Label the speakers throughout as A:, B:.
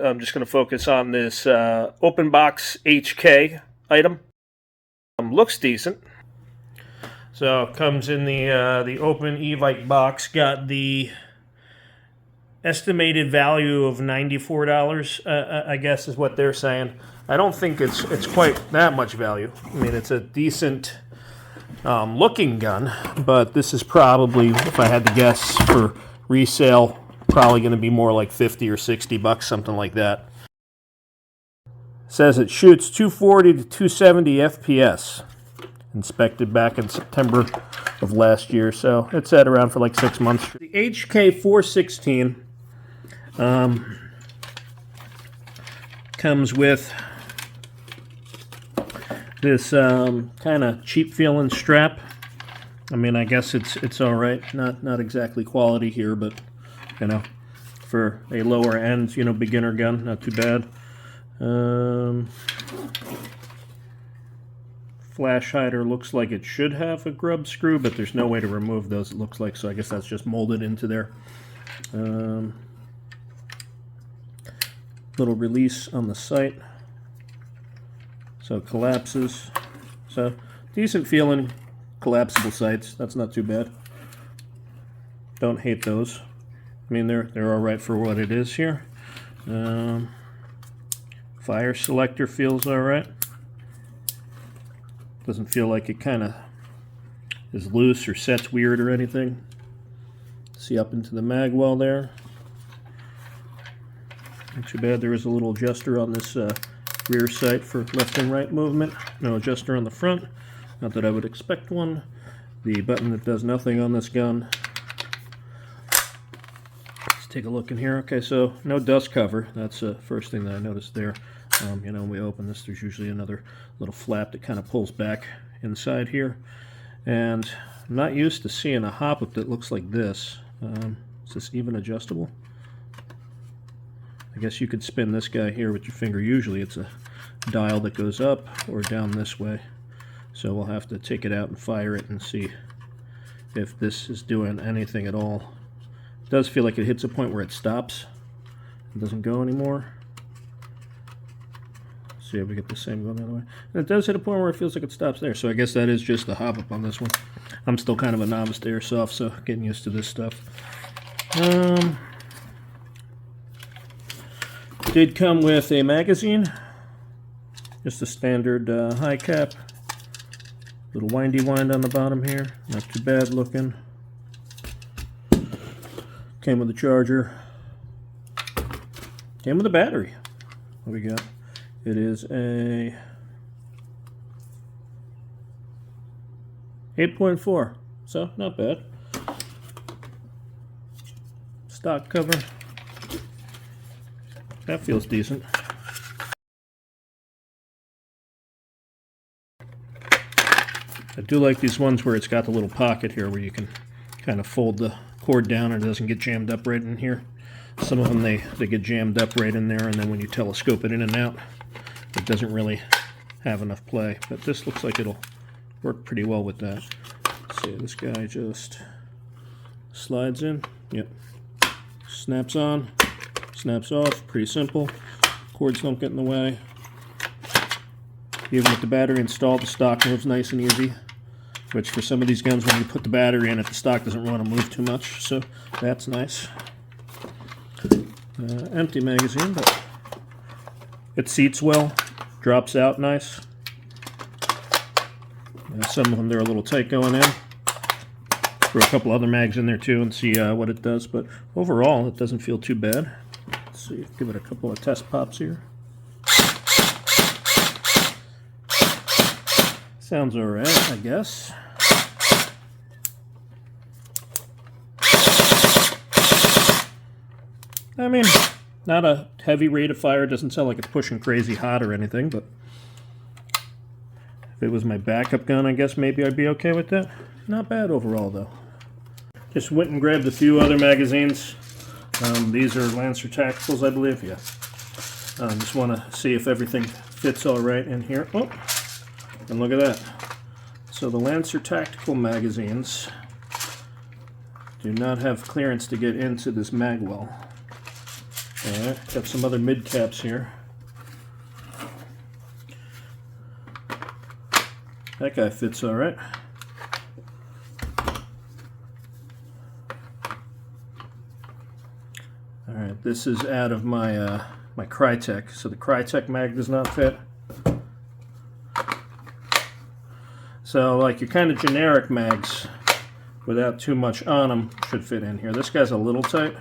A: I'm just going to focus on this open box HK item. Looks decent. So it comes in the open Evike box. Got the estimated value of $94. I guess is what they're saying. I don't think it's quite that much value. I mean, it's a decent looking gun, but this is probably, if I had to guess, for resale, probably going to be more like 50 or 60 bucks, something like that. Says it shoots 240 to 270 FPS. Inspected back in September of last year, so it's had around for like 6 months. The HK416 comes with this kind of cheap feeling strap. I mean, I guess it's all right. Not exactly quality here, but you know, for a lower end, you know, beginner gun, not too bad. Flash hider looks like it should have a grub screw, but there's no way to remove those, it looks like, so I guess that's just molded into there. Little release on the sight, so it collapses. So decent feeling collapsible sights, that's not too bad. Don't hate those. I mean, they're all right for what it is here. Fire selector feels all right. Doesn't feel like it kind of is loose or sets weird or anything. See up into the mag well there. Not too bad. There is a little adjuster on this rear sight for left and right movement. No adjuster on the front. Not that I would expect one. The button that does nothing on this gun. Let's take a look in here. Okay, so no dust cover. That's the first thing that I noticed there. You know, when we open this, there's usually another little flap that kind of pulls back inside here. And I'm not used to seeing a hop-up that looks like this. Is this even adjustable? I guess you could spin this guy here with your finger. Usually it's a dial that goes up or down this way. So we'll have to take it out and fire it and see if this is doing anything at all. It does feel like it hits a point where it stops. It doesn't go anymore. See if we get the same going the other way. And it does hit a point where it feels like it stops there. So I guess that is just the hop-up on this one. I'm still kind of a novice to Airsoft, so getting used to this stuff. Did come with a magazine. Just a standard high cap. Little windy wind on the bottom here. Not too bad looking. Came with a charger. Came with a battery. What we got? It is a 8.4, so not bad. Stock cover. That feels decent. I do like these ones where it's got the little pocket here where you can kind of fold the cord down and it doesn't get jammed up right in here. Some of them, they get jammed up right in there, and then when you telescope it in and out, it doesn't really have enough play. But this looks like it'll work pretty well with that. Let's see, this guy just slides in. Yep. Snaps on, snaps off. Pretty simple. Cords don't get in the way. Even with the battery installed, the stock moves nice and easy. Which for some of these guns, when you put the battery in it, the stock doesn't want to move too much. So that's nice. Empty magazine, but it seats well, drops out nice. Some of them, they're a little tight going in. Throw a couple other mags in there too and see what it does, but overall it doesn't feel too bad. Let's see, give it a couple of test pops here. Sounds alright, I guess. I mean, not a heavy rate of fire. It doesn't sound like it's pushing crazy hot or anything, but if it was my backup gun, I guess maybe I'd be okay with that. Not bad overall, though. Just went and grabbed a few other magazines. These are Lancer Tacticals, I believe. Yeah. Just want to see if everything fits all right in here. Oh, and look at that. So the Lancer Tactical magazines do not have clearance to get into this mag well. Alright, got some other mid caps here. That guy fits alright. Alright, this is out of my my Crytek, so the Crytek mag does not fit. So like your kind of generic mags without too much on them should fit in here. This guy's a little tight.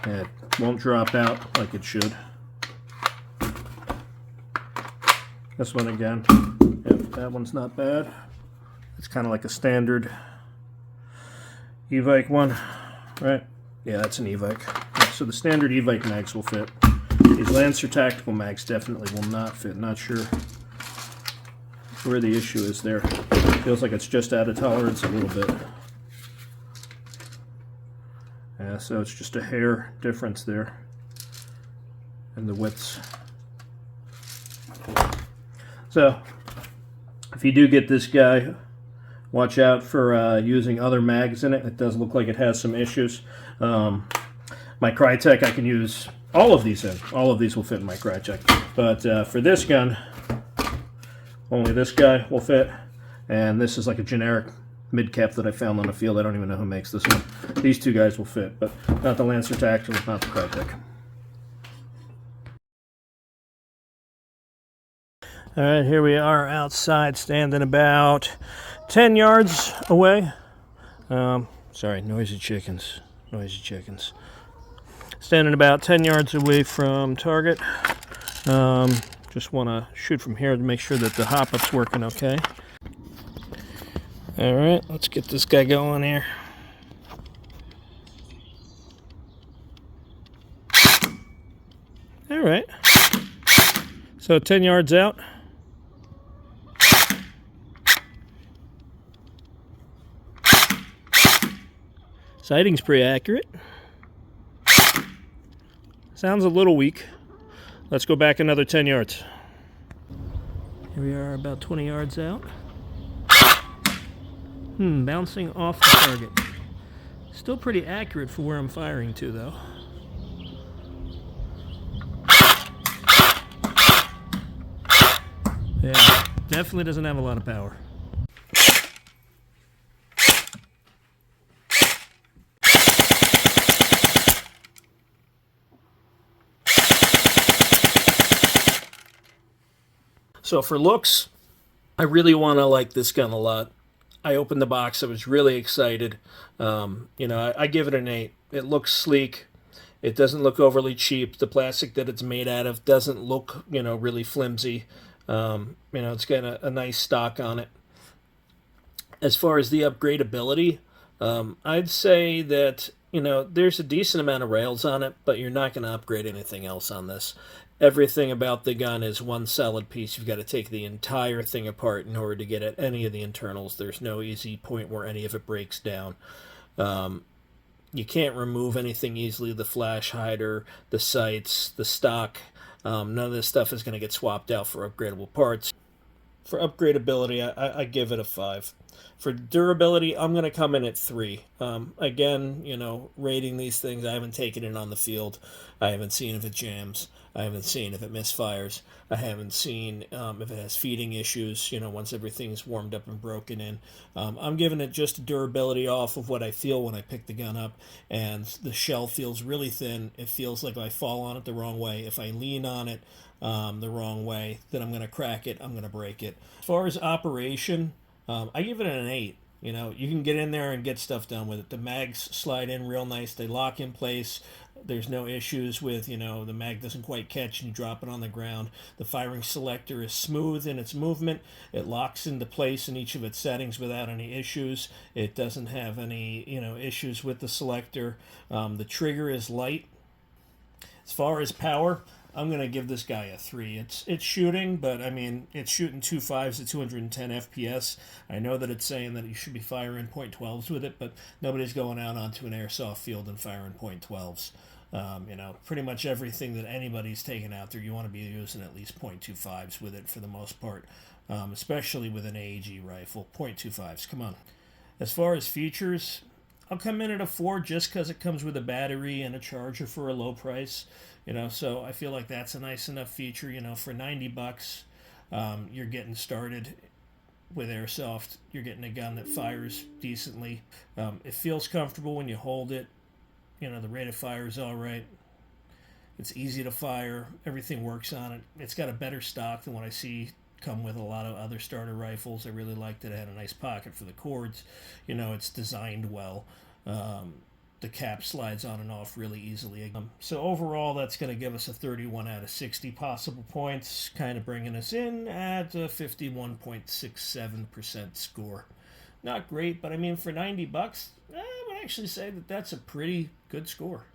A: It won't drop out like it should. This one again, yep, that one's not bad. It's kind of like a standard Evike one, right? Yeah, that's an Evike. Yeah, so the standard Evike mags will fit. These Lancer Tactical mags definitely will not fit. Not sure where the issue is there. Feels like it's just out of tolerance a little bit. Yeah, so it's just a hair difference there in the widths. So, if you do get this guy, watch out for using other mags in it. It does look like it has some issues. My Crytek, I can use all of these in. All of these will fit in my Crytek. But for this gun, only this guy will fit. And this is like a generic mid-cap that I found on the field. I don't even know who makes this one. These two guys will fit, but not the Lancer Tactical, not the Crytek. Alright, here we are outside, standing about 10 yards away. Sorry, noisy chickens. Noisy chickens. Standing about 10 yards away from target. Just want to shoot from here to make sure that the hop-up's working okay. Alright, let's get this guy going here. Alright. So 10 yards out. Sighting's pretty accurate. Sounds a little weak. Let's go back another 10 yards. Here we are about 20 yards out. Bouncing off the target. Still pretty accurate for where I'm firing to, though. Yeah, definitely doesn't have a lot of power. So for looks, I really want to like this gun a lot. I opened the box, I was really excited. I give it an 8. It looks sleek. It doesn't look overly cheap. The plastic that it's made out of doesn't look, really flimsy. It's got a nice stock on it. As far as the upgradability, I'd say that, there's a decent amount of rails on it, but you're not going to upgrade anything else on this. Everything about the gun is one solid piece. You've got to take the entire thing apart in order to get at any of the internals. There's no easy point where any of it breaks down. You can't remove anything easily. The flash hider, the sights, the stock. None of this stuff is going to get swapped out for upgradable parts. For upgradability, I give it a 5. For durability, I'm going to come in at 3. Again, rating these things, I haven't taken it on the field. I haven't seen if it jams. I haven't seen if it misfires. I haven't seen if it has feeding issues, once everything's warmed up and broken in. I'm giving it just durability off of what I feel when I pick the gun up, and the shell feels really thin. It feels like if I fall on it the wrong way, if I lean on it the wrong way, then I'm going to crack it, I'm going to break it. As far as operation, I give it an 8. You can get in there and get stuff done with it. The mags slide in real nice. They lock in place. There's no issues with, the mag doesn't quite catch and you drop it on the ground. The firing selector is smooth in its movement. It locks into place in each of its settings without any issues. It doesn't have any, issues with the selector. The trigger is light. As far as power, I'm going to give this guy a 3. It's shooting, but it's shooting 2.5s at 210 FPS. I know that it's saying that you should be firing .12s with it, but nobody's going out onto an airsoft field and firing .12s. Pretty much everything that anybody's taking out there, you want to be using at least .25s with it for the most part, especially with an AEG rifle. .25s, come on. As far as features, I'll come in at a 4 just because it comes with a battery and a charger for a low price, so I feel like that's a nice enough feature, for 90 bucks. You're getting started with Airsoft. You're getting a gun that fires decently. It feels comfortable when you hold it. The rate of fire is all right. It's easy to fire. Everything works on it. It's got a better stock than what I see come with a lot of other starter rifles. I really liked it. It had a nice pocket for the cords. It's designed well. The cap slides on and off really easily. So overall, that's going to give us a 31 out of 60 possible points, kind of bringing us in at a 51.67% score. Not great, but I mean, for 90 bucks, I would actually say that that's a pretty good score.